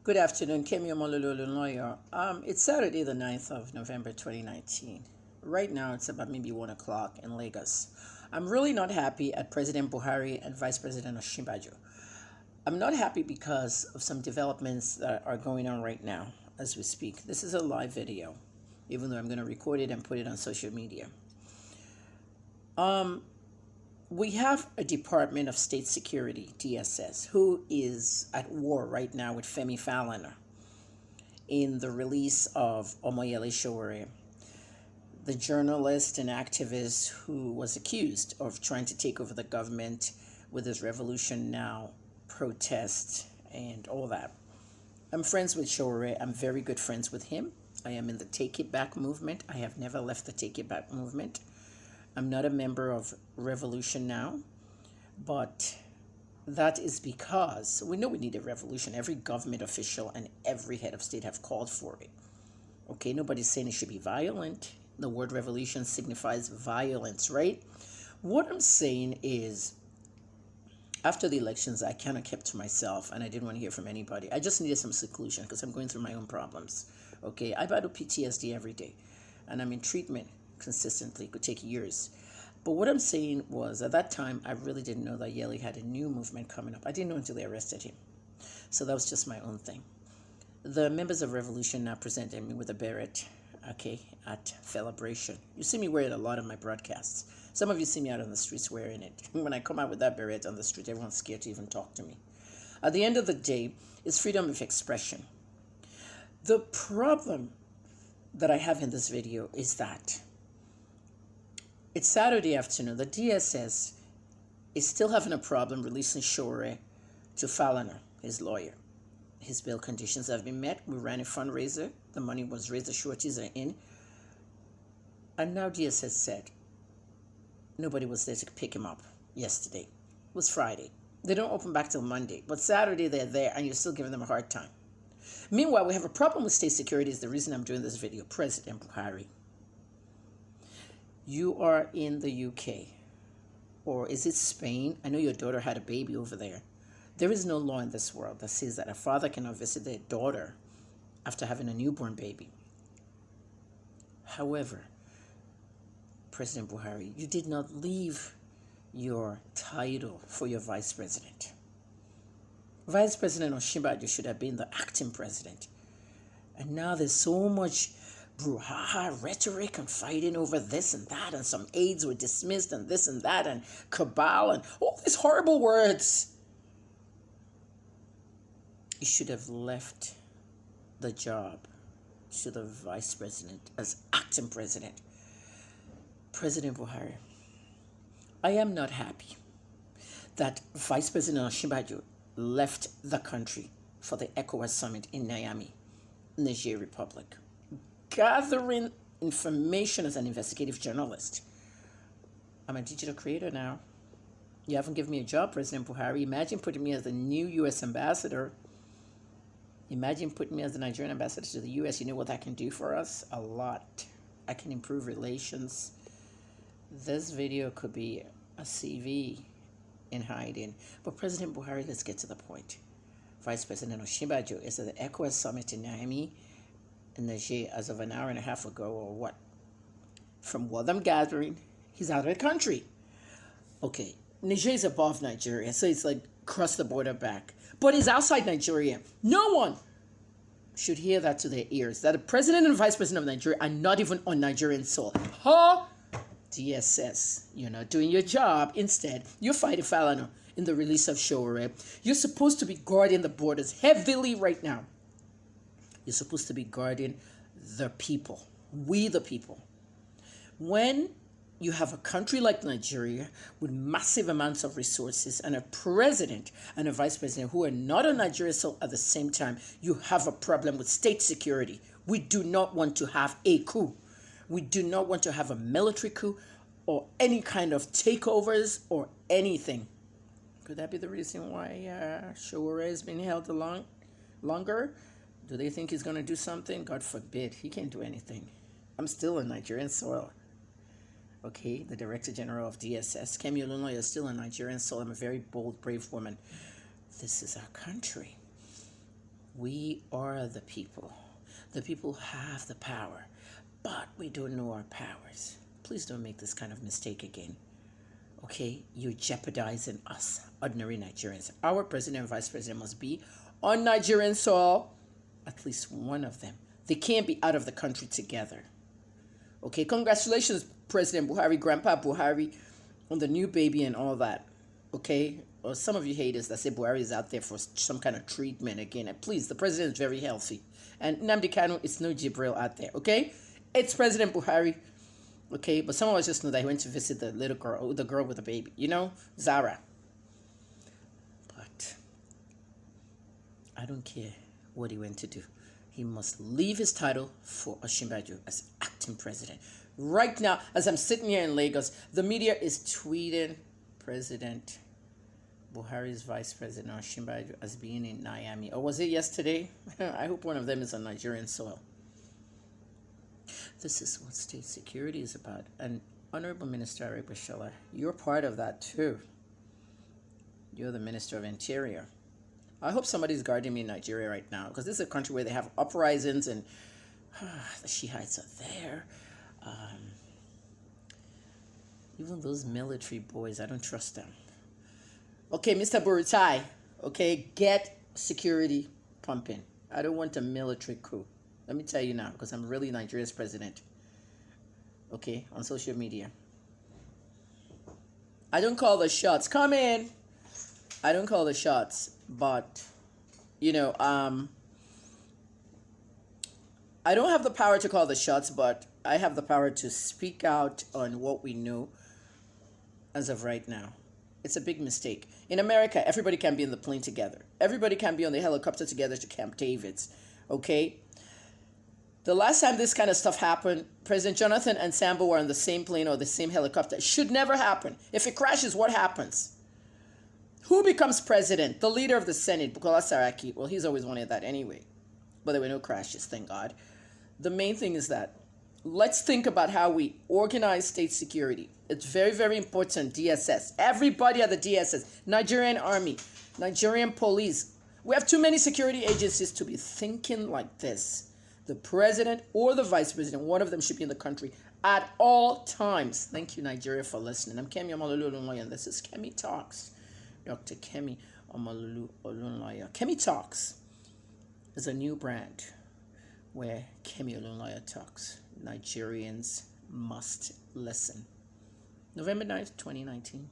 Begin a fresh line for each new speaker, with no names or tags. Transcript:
Good afternoon, Kemi Omolololo lawyer. It's Saturday, the 9th of November 2019. Right now, it's about maybe 1 o'clock in Lagos. I'm really not happy at President Buhari and Vice President Osinbajo. I'm not happy because of some developments that are going on right now as we speak. This is a live video, even though I'm going to record it and put it on social media. We have a Department of State Security, DSS, who is at war right now with Femi Falana in the release of Omoyele Sowore, the journalist and activist who was accused of trying to take over the government with his Revolution Now protest and all that. I'm friends with Sowore. I'm very good friends with him. I am in the Take It Back movement. I have never left the Take It Back movement. I'm not a member of Revolution Now, but that is because we know we need a revolution. Every government official and every head of state have called for it. Okay, nobody's saying it should be violent. The word revolution signifies violence, right? What I'm saying is, after the elections, I kind of kept to myself and I didn't want to hear from anybody. I just needed some seclusion because I'm going through my own problems. Okay, I battle PTSD every day and I'm in treatment consistently. It could take years. But what I'm saying was, at that time, I really didn't know that Yele had a new movement coming up. I didn't know until they arrested him. So that was just my own thing. The members of Revolution Now presented me with a beret, okay, at Celebration. You see me wear it a lot on my broadcasts. Some of you see me out on the streets wearing it. When I come out with that beret on the street, everyone's scared to even talk to me. At the end of the day, it's freedom of expression. The problem that I have in this video is that it's Saturday afternoon. The DSS is still having a problem releasing Sowore to Falana, his lawyer. His bail conditions have been met. We ran a fundraiser. The money was raised. The sureties are in. And now DSS said nobody was there to pick him up yesterday. It was Friday. They don't open back till Monday. But Saturday they're there and you're still giving them a hard time. Meanwhile, we have a problem with state security. Is the reason I'm doing this video. President Buhari. You are in the UK, or is it Spain? I know your daughter had a baby over there. There is no law in this world that says that a father cannot visit their daughter after having a newborn baby. However, President Buhari, you did not leave your title for your vice president. Vice President Osinbajo should have been the acting president. And now there's so much brouhaha, rhetoric and fighting over this and that, and some aides were dismissed and this and that, and cabal and all these horrible words. You should have left the job to the vice president as acting president. President Buhari, I am not happy that Vice President Osinbajo left the country for the ECOWAS summit in Niamey, Niger Republic. Gathering information as an investigative journalist. I'm a digital creator now. You haven't given me a job, President Buhari. Imagine putting me as the new U.S. ambassador. Imagine putting me as the Nigerian ambassador to the U.S. You know what that can do for us? A lot. I can improve relations. This video could be a CV in hiding. But President Buhari, let's get to the point. Vice President Osinbajo is at the ECOWAS summit in Niamey, Niger, as of an hour and a half ago, or what? From what I'm gathering, he's out of the country. Okay, Niger is above Nigeria, so it's like cross the border back. But he's outside Nigeria. No one should hear that to their ears, that the president and vice president of Nigeria are not even on Nigerian soil. Huh? DSS, you're not doing your job. Instead, you're fighting Falana in the release of Sowore. You're supposed to be guarding the borders heavily right now. You're supposed to be guarding the people, we the people. When you have a country like Nigeria with massive amounts of resources and a president and a vice president who are not on Nigeria's soil at the same time, you have a problem with state security. We do not want to have a coup. We do not want to have a military coup or any kind of takeovers or anything. Could that be the reason why Sowore has been held longer? Do they think he's going to do something? God forbid. He can't do anything. I'm still on Nigerian soil. Okay, the Director General of DSS, Kemi Olunloyo, is still on Nigerian soil. I'm a very bold, brave woman. This is our country. We are the people. The people have the power, but we don't know our powers. Please don't make this kind of mistake again. Okay? You're jeopardizing us, ordinary Nigerians. Our president and vice president must be on Nigerian soil, at least one of them. They can't be out of the country together. Okay? Congratulations, President Buhari, Grandpa Buhari, on the new baby and all that. Okay? Or some of you haters that say Buhari is out there for some kind of treatment again. And please, the president is very healthy. And Nnamdi Kanu, it's no Jibril out there. Okay? It's President Buhari. Okay? But some of us just know that he went to visit the little girl, the girl with the baby. You know? Zara. But I don't care what he went to do. He must leave his title for Osinbajo as acting president. Right now, as I'm sitting here in Lagos, the media is tweeting President Buhari's vice president Osinbajo as being in Miami. Or was it yesterday? I hope one of them is on Nigerian soil. This is what state security is about. And Honorable Minister Aregbesola, you're part of that too. You're the Minister of Interior. I hope somebody's guarding me in Nigeria right now, because this is a country where they have uprisings and the Shiites are there. Even those military boys, I don't trust them. Okay, Mr. BURUTAI, okay, get security pumping. I don't want a military coup. Let me tell you now, because I'm really Nigeria's president. Okay, on social media. I don't call the shots. Come in. I don't call the shots, but, you know, I don't have the power to call the shots, but I have the power to speak out on what we know as of right now. It's a big mistake. In America, everybody can be in the plane together. Everybody can be on the helicopter together to Camp David's, okay? The last time this kind of stuff happened, President Jonathan and Sambo were on the same plane or the same helicopter. It should never happen. If it crashes, what happens? Who becomes president? The leader of the Senate, Bukola Saraki. Well, he's always wanted that anyway. But there were no crashes, thank God. The main thing is that let's think about how we organize state security. It's very, very important. DSS. Everybody at the DSS. Nigerian Army. Nigerian Police. We have too many security agencies to be thinking like this. The president or the vice president, one of them should be in the country at all times. Thank you, Nigeria, for listening. I'm Kemi Omalulu Olunloyo, and this is Kemi Talks. Dr. Kemi Omalulu Olunloyo. Kemi Talks is a new brand where Kemi Olunloyo talks. Nigerians must listen. November 9th, 2019.